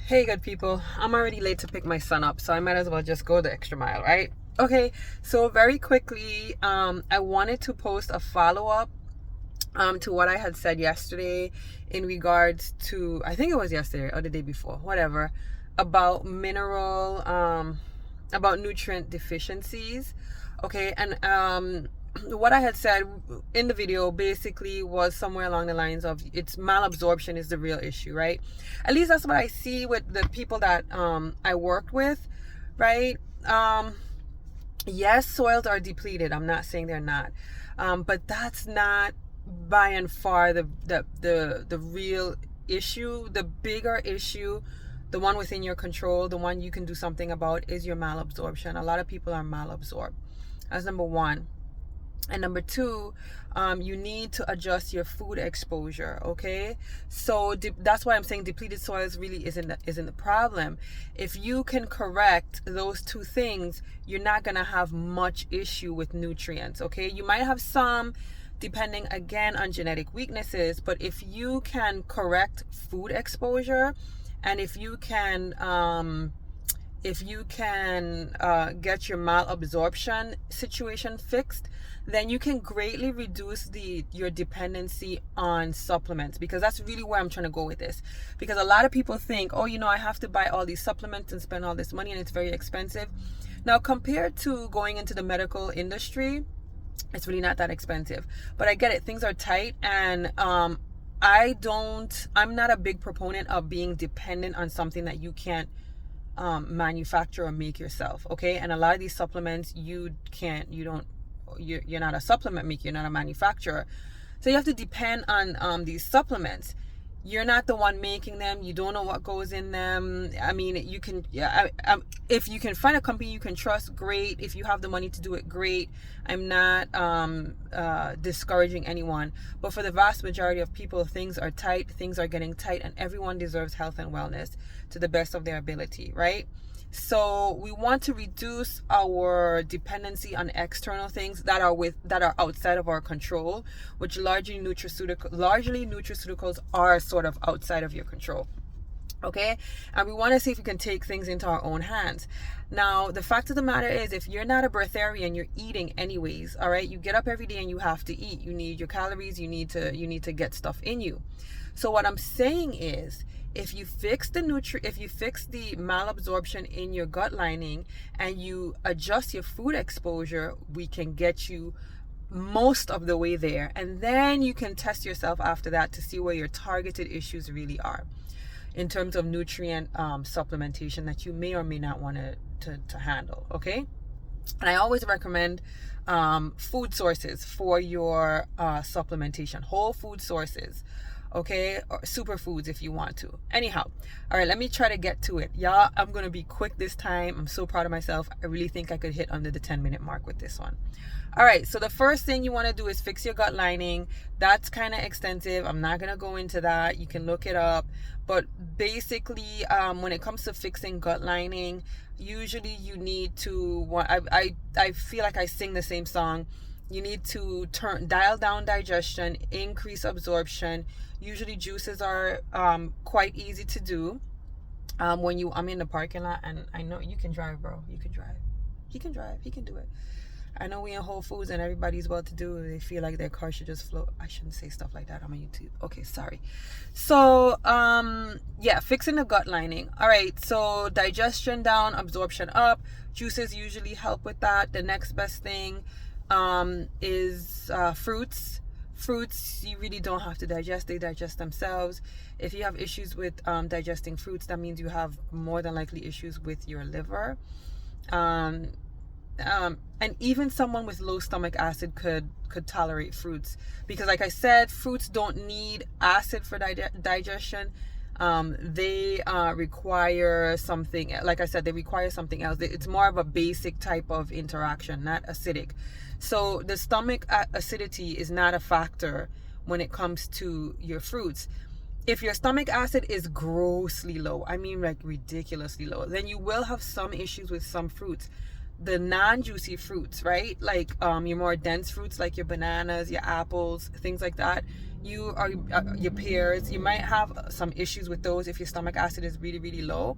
Hey, good people. I'm already late to pick my son up, so I might as well just go the extra mile, right? Okay, so very quickly, I wanted to post a follow-up to what I had said yesterday in regards to, I think it was yesterday or the day before, whatever, about about nutrient deficiencies. Okay, and what I had said in the video basically was somewhere along the lines of it's malabsorption is the real issue, right? At least that's what I see with the people that I worked with, right? Yes, soils are depleted. I'm not saying they're not, but that's not by and far the real issue. The bigger issue, the one within your control, the one you can do something about, is your malabsorption. A lot of people are malabsorbed. That's number one. And number two, you need to adjust your food exposure. Okay, so that's why I'm saying depleted soils really isn't the problem. If you can correct those two things, you're not gonna have much issue with nutrients. Okay, you might have some, depending again on genetic weaknesses, but if you can correct food exposure, and if you can get your malabsorption situation fixed, then you can greatly reduce your dependency on supplements, because that's really where I'm trying to go with this. Because a lot of people think, oh, I have to buy all these supplements and spend all this money and it's very expensive. Now, compared to going into the medical industry, it's really not that expensive. But I get it, things are tight, and I'm not a big proponent of being dependent on something that you can't manufacture or make yourself. Okay, and a lot of these supplements you're not a supplement maker, you're not a manufacturer, so you have to depend on these supplements. You're not the one making them, you don't know what goes in them. I mean, you can, if you can find a company you can trust, great. If you have the money to do it, great. I'm not discouraging anyone, but for the vast majority of people, things are tight, things are getting tight, and everyone deserves health and wellness to the best of their ability, right? So we want to reduce our dependency on external things that are outside of our control, which largely nutraceuticals are sort of outside of your control. Okay, and we want to see if we can take things into our own hands. Now, the fact of the matter is, if you're not a breatharian, you're eating anyways. All right, you get up every day and you have to eat. You need your calories. You need to get stuff in you. So what I'm saying is, if you fix the malabsorption in your gut lining and you adjust your food exposure, we can get you most of the way there, and then you can test yourself after that to see where your targeted issues really are in terms of nutrient supplementation that you may or may not want to handle. Okay, and I always recommend food sources for your supplementation, whole food sources. Okay, or superfoods if you want to. Anyhow, all right, let me try to get to it, y'all. I'm gonna be quick this time. I'm so proud of myself. I really think I could hit under the 10-minute mark with this one. All right, so the first thing you want to do is fix your gut lining. That's kind of extensive. I'm not gonna go into that. You can look it up. But basically, when it comes to fixing gut lining, usually you need to, I feel like I sing the same song. You need to dial down digestion, increase absorption. Usually juices are quite easy to do. I'm in the parking lot, and I know you can drive, bro. You can drive. He can drive. He can do it. I know we in Whole Foods and everybody's well to do. They feel like their car should just float. I shouldn't say stuff like that. I'm on YouTube. Okay, sorry. So, yeah, fixing the gut lining. All right, so digestion down, absorption up. Juices usually help with that. The next best thing is fruits. Fruits, you really don't have to digest. They digest themselves. If you have issues with digesting fruits, that means you have more than likely issues with your liver. And even someone with low stomach acid could tolerate fruits, because like I said, fruits don't need acid for digestion. They require something, like I said, they require something else. It's more of a basic type of interaction, not acidic. So the stomach acidity is not a factor when it comes to your fruits. If your stomach acid is grossly low, I mean like ridiculously low, then you will have some issues with some fruits. the non-juicy fruits, right? Like your more dense fruits, like your bananas, your apples, things like that. Your pears. You might have some issues with those if your stomach acid is really, really low.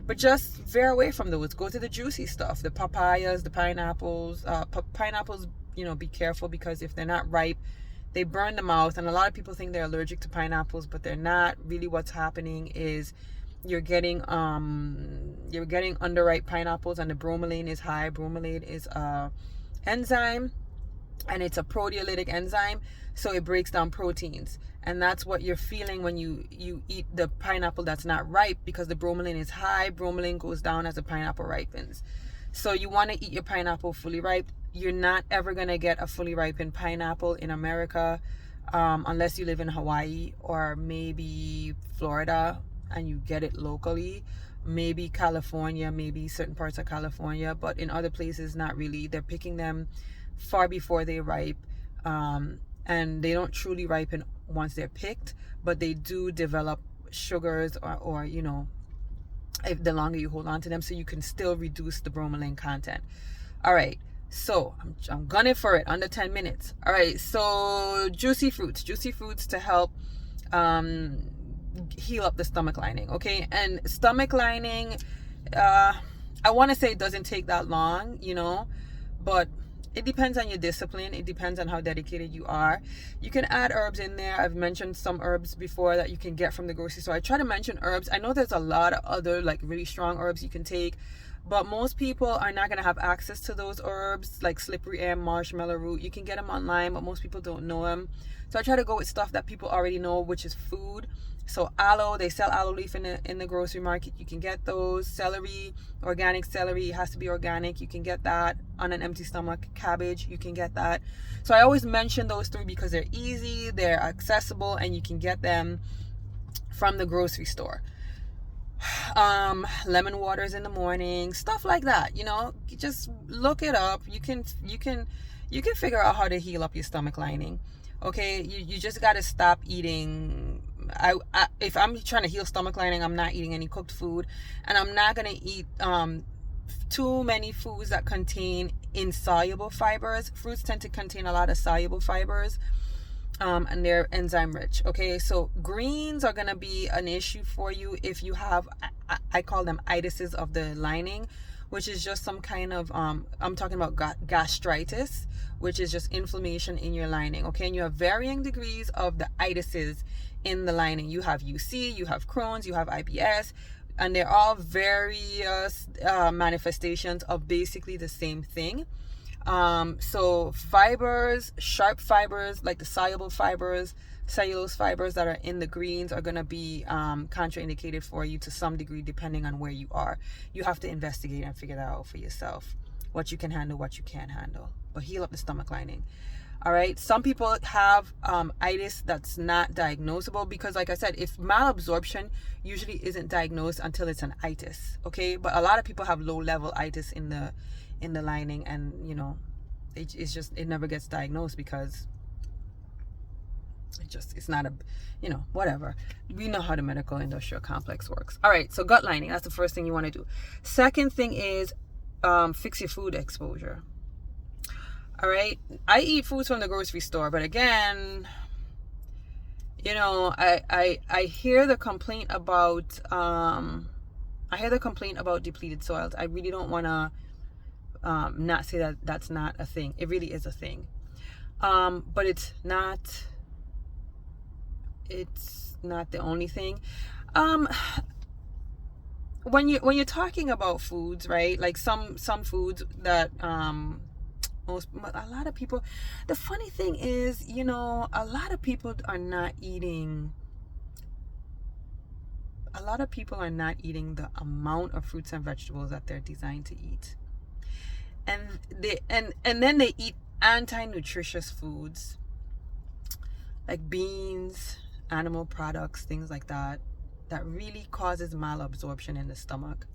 But just veer away from those. Go to the juicy stuff, the papayas, the pineapples. Pineapples, be careful, because if they're not ripe, they burn the mouth. And a lot of people think they're allergic to pineapples, but they're not. Really, what's happening is you're getting underripe pineapples, and the bromelain is high. Bromelain is a enzyme, and it's a proteolytic enzyme, so it breaks down proteins, and that's what you're feeling when you eat the pineapple that's not ripe, because the bromelain is high. Bromelain goes down as the pineapple ripens. So you want to eat your pineapple fully ripe. You're not ever going to get a fully ripened pineapple in America, unless you live in Hawaii or maybe Florida and you get it locally. Maybe California, maybe certain parts of California, but in other places, not really. They're picking them far before they ripe, and they don't truly ripen once they're picked, but they do develop sugars, or if the longer you hold on to them, so you can still reduce the bromelain content. All right, so I'm gunning for it under 10 minutes. All right, so juicy fruits to help heal up the stomach lining. Okay, and stomach lining, I want to say it doesn't take that long, but it depends on your discipline. It depends on how dedicated you are. You can add herbs in there. I've mentioned some herbs before that you can get from the grocery store. I try to mention herbs. I know there's a lot of other like really strong herbs you can take, but most people are not going to have access to those herbs, like slippery elm, marshmallow root. You can get them online, but most people don't know them. So I try to go with stuff that people already know, which is food. So aloe, they sell aloe leaf in the grocery market. You can get those. Celery, organic celery, it has to be organic. You can get that on an empty stomach. Cabbage, you can get that. So I always mention those three because they're easy, they're accessible, and you can get them from the grocery store. Lemon waters in the morning, stuff like that. You just look it up. You can figure out how to heal up your stomach lining. Okay, you just got to stop eating. If I'm trying to heal stomach lining, I'm not eating any cooked food, and I'm not going to eat too many foods that contain insoluble fibers. Fruits tend to contain a lot of soluble fibers, and they're enzyme rich. Okay, so greens are going to be an issue for you if you have, I call them itises of the lining, which is just some kind of I'm talking about gastritis, which is just inflammation in your lining. Okay, and you have varying degrees of the itises in the lining. You have UC, you have Crohn's, you have IBS, and they're all various manifestations of basically the same thing. So fibers, sharp fibers, like the soluble fibers, cellulose fibers that are in the greens are going to be contraindicated for you to some degree, depending on where you are. You have to investigate and figure that out for yourself, what you can handle, what you can't handle. But heal up the stomach lining. All right, some people have itis that's not diagnosable, because like I said, if malabsorption usually isn't diagnosed until it's an itis. Okay, but a lot of people have low level itis in the lining, and it never gets diagnosed because it's not a, whatever. We know how the medical industrial complex works. All right, so gut lining, that's the first thing you want to do. Second thing is fix your food exposure. All right, I eat foods from the grocery store, but again, I hear the complaint about depleted soils. I really don't want to not say that that's not a thing. It really is a thing, but it's not the only thing. When you're talking about foods, right? Like some foods that a lot of people, the funny thing is, a lot of people are not eating the amount of fruits and vegetables that they're designed to eat. And then they eat anti-nutritious foods like beans, animal products, things like that really causes malabsorption in the stomach.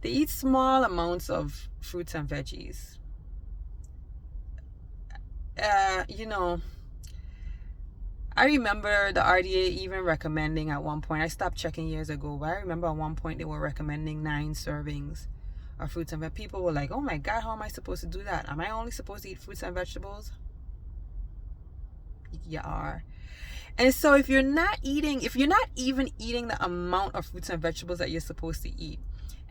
They eat small amounts of fruits and veggies. I remember the RDA even recommending at one point, I stopped checking years ago, but I remember at one point they were recommending 9 servings of fruits and vegetables. People were like, oh my God, how am I supposed to do that? Am I only supposed to eat fruits and vegetables? You are. And so if you're not even eating the amount of fruits and vegetables that you're supposed to eat,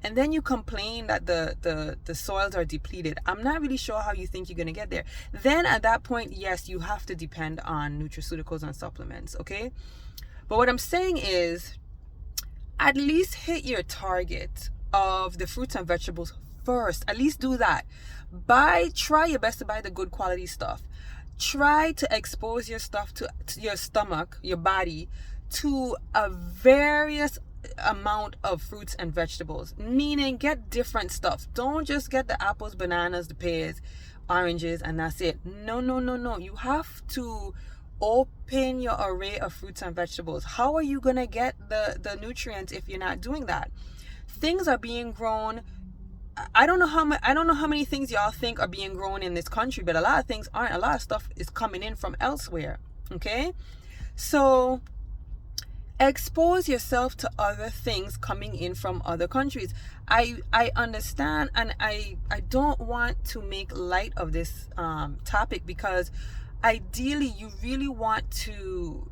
and then you complain that the soils are depleted, I'm not really sure how you think you're going to get there. Then at that point, yes, you have to depend on nutraceuticals and supplements, okay? But what I'm saying is, at least hit your target of the fruits and vegetables first. At least do that. Try your best to buy the good quality stuff. Try to expose your stuff to your stomach, your body, to a various amount of fruits and vegetables. Meaning, get different stuff. Don't just get the apples, bananas, the pears, oranges, and that's it. No. You have to open your array of fruits and vegetables. How are you gonna get the nutrients if you're not doing that? Things are being grown. I don't know how many things y'all think are being grown in this country, but a lot of things aren't. A lot of stuff is coming in from elsewhere. Okay, so expose yourself to other things coming in from other countries. I understand, and I don't want to make light of this topic, because ideally you really want to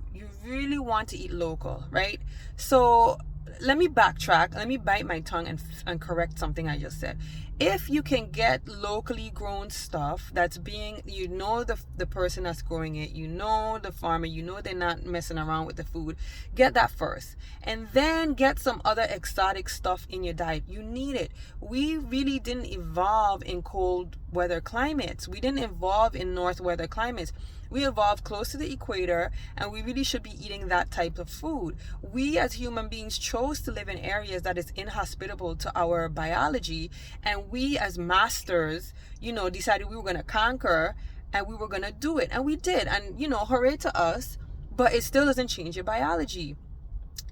eat local, right? So let me backtrack. Let me bite my tongue and correct something I just said. If you can get locally grown stuff that's being, the person that's growing it, the farmer, they're not messing around with the food, get that first. And then get some other exotic stuff in your diet. You need it. We really didn't evolve in cold weather climates. We didn't evolve in north weather climates. We evolved close to the equator, and we really should be eating that type of food. We as human beings chose to live in areas that is inhospitable to our biology, and we as masters, decided we were going to conquer, and we were going to do it, and we did. And hooray to us, but it still doesn't change your biology.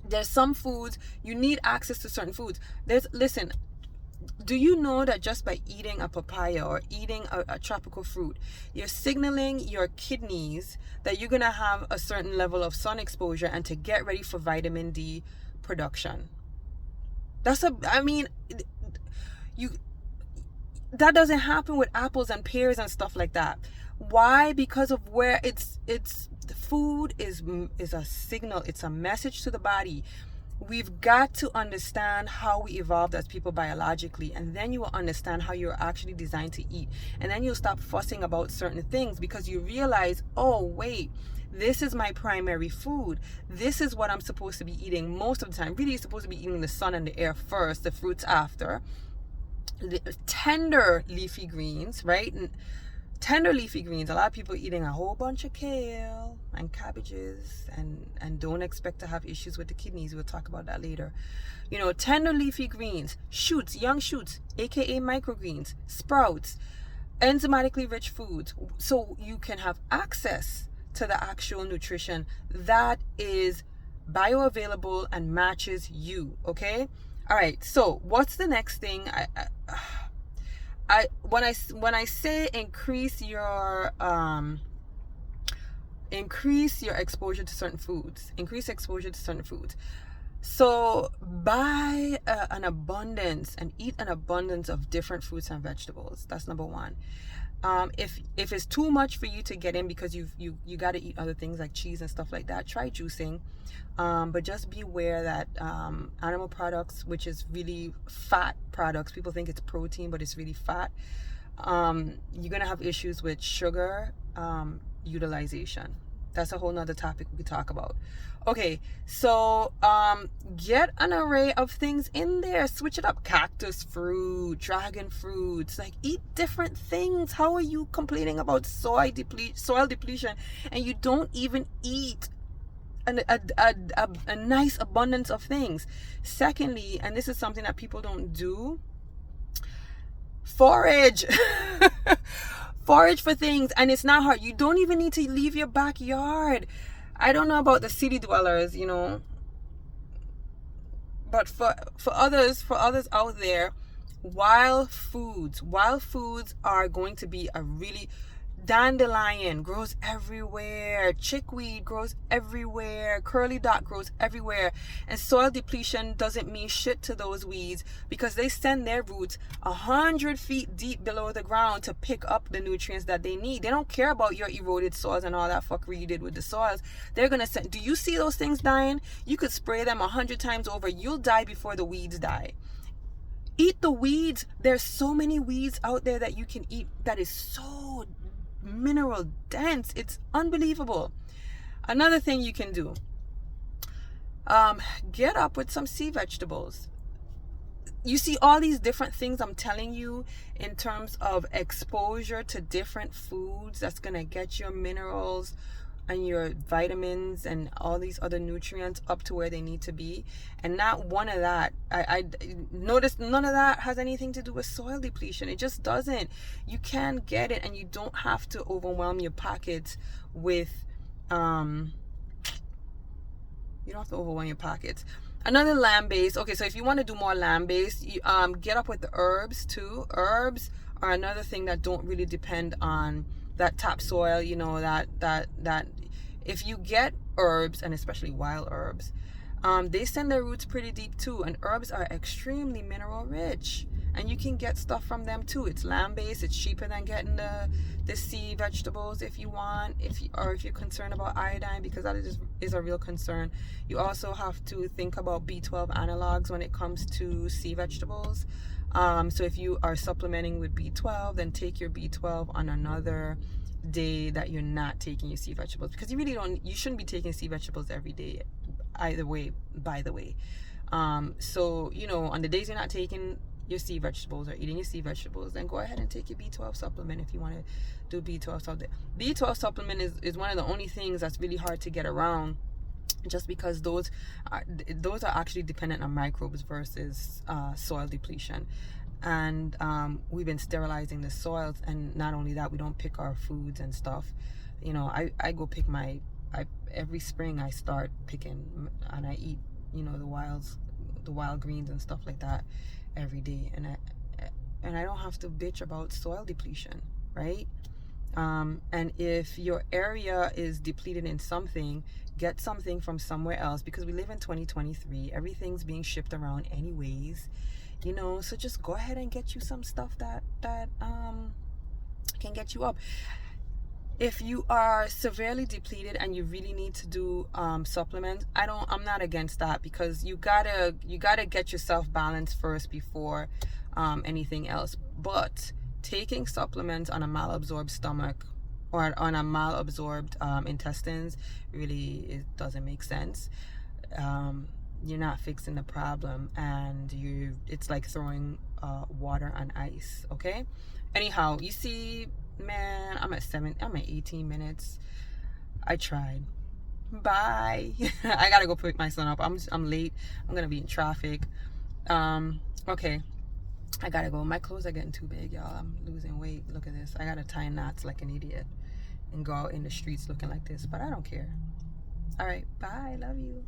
There's some foods you need access to. Certain foods. Listen, do you know that just by eating a papaya or eating a tropical fruit, you're signaling your kidneys that you're going to have a certain level of sun exposure and to get ready for vitamin D production? That doesn't happen with apples and pears and stuff like that. Why? Because of where the food is a signal. It's a message to the body. We've got to understand how we evolved as people biologically, and then you will understand how you're actually designed to eat. And then you'll stop fussing about certain things, because you realize, oh wait, this is my primary food. This is what I'm supposed to be eating most of the time. Really, you're supposed to be eating the sun and the air first, the fruits after. The tender leafy greens, right? Tender leafy greens. A lot of people eating a whole bunch of kale and cabbages and don't expect to have issues with the kidneys. We'll talk about that later. Tender leafy greens, shoots, young shoots, aka microgreens, sprouts, enzymatically rich foods, so you can have access to the actual nutrition that is bioavailable and matches you. Okay, all right, so what's the next thing? When I say increase your exposure to certain foods, so buy an abundance and eat an abundance of different fruits and vegetables. That's number one. If it's too much for you to get in because you got to eat other things like cheese and stuff like that, try juicing. But just be aware that animal products, which is really fat products, people think it's protein, but it's really fat. You're gonna have issues with sugar utilization. That's a whole nother topic we could talk about. Okay, so get an array of things in there. Switch it up. Cactus fruit, dragon fruits. Like, eat different things. How are you complaining about soil depletion and you don't even eat a nice abundance of things? Secondly, and this is something that people don't do, forage. Forage for things, and it's not hard. You don't even need to leave your backyard. I don't know about the city dwellers, but for others out there, wild foods are going to be Dandelion grows everywhere. Chickweed grows everywhere. Curly dot grows everywhere. And soil depletion doesn't mean shit to those weeds because they send their roots 100 feet deep below the ground to pick up the nutrients that they need. They don't care about your eroded soils and all that fuckery you did with the soils. They're gonna send. Do you see those things dying? You could spray them 100 times over. You'll die before the weeds die. Eat the weeds. There's so many weeds out there that you can eat that is so mineral dense. It's unbelievable. Another thing you can do, get up with some sea vegetables. You see all these different things I'm telling you in terms of exposure to different foods that's gonna get your minerals and your vitamins and all these other nutrients up to where they need to be. And not one of that, I noticed none of that has anything to do with soil depletion. It just doesn't. You can get it, and you don't have to overwhelm your pockets with you don't have to overwhelm your pockets. Another land-based, okay, so if you want to do more land-based, you get up with the herbs too. Herbs are another thing that don't really depend on that topsoil, you know, that if you get herbs, and especially wild herbs, they send their roots pretty deep too, and herbs are extremely mineral rich, and you can get stuff from them too. It's land-based. It's cheaper than getting the sea vegetables if you want, if you're concerned about iodine, because that is a real concern. You also have to think about B12 analogs when it comes to sea vegetables. So if you are supplementing with B12, then take your B12 on another day that you're not taking your sea vegetables, because you shouldn't be taking sea vegetables every day either way, by the way. So, you know, on the days you're not taking your sea vegetables or eating your sea vegetables, then go ahead and take your B12 supplement if you want to do B12 supplement. B12 supplement is one of the only things that's really hard to get around, just because those are actually dependent on microbes versus soil depletion. And we've been sterilizing the soils, and not only that, we don't pick our foods and stuff. You know, I go pick every spring I start picking, and I eat, you know, the wild greens and stuff like that every day, and I don't have to bitch about soil depletion, right? And if your area is depleted in something, get something from somewhere else, because we live in 2023. Everything's being shipped around anyways, you know. So just go ahead and get you some stuff that can get you up. If you are severely depleted and you really need to do supplements, I'm not against that, because you gotta get yourself balanced first before anything else. But taking supplements on a malabsorbed stomach or on a malabsorbed intestines, really, it doesn't make sense. You're not fixing the problem, and it's like throwing water on ice. Okay. Anyhow, you see, man, I'm at 18 minutes. I tried. Bye. I gotta go pick my son up. I'm late. I'm gonna be in traffic. Okay. I gotta go. My clothes are getting too big, y'all. I'm losing weight. Look at this. I gotta tie knots like an idiot and go out in the streets looking like this, but I don't care. All right. Bye. Love you.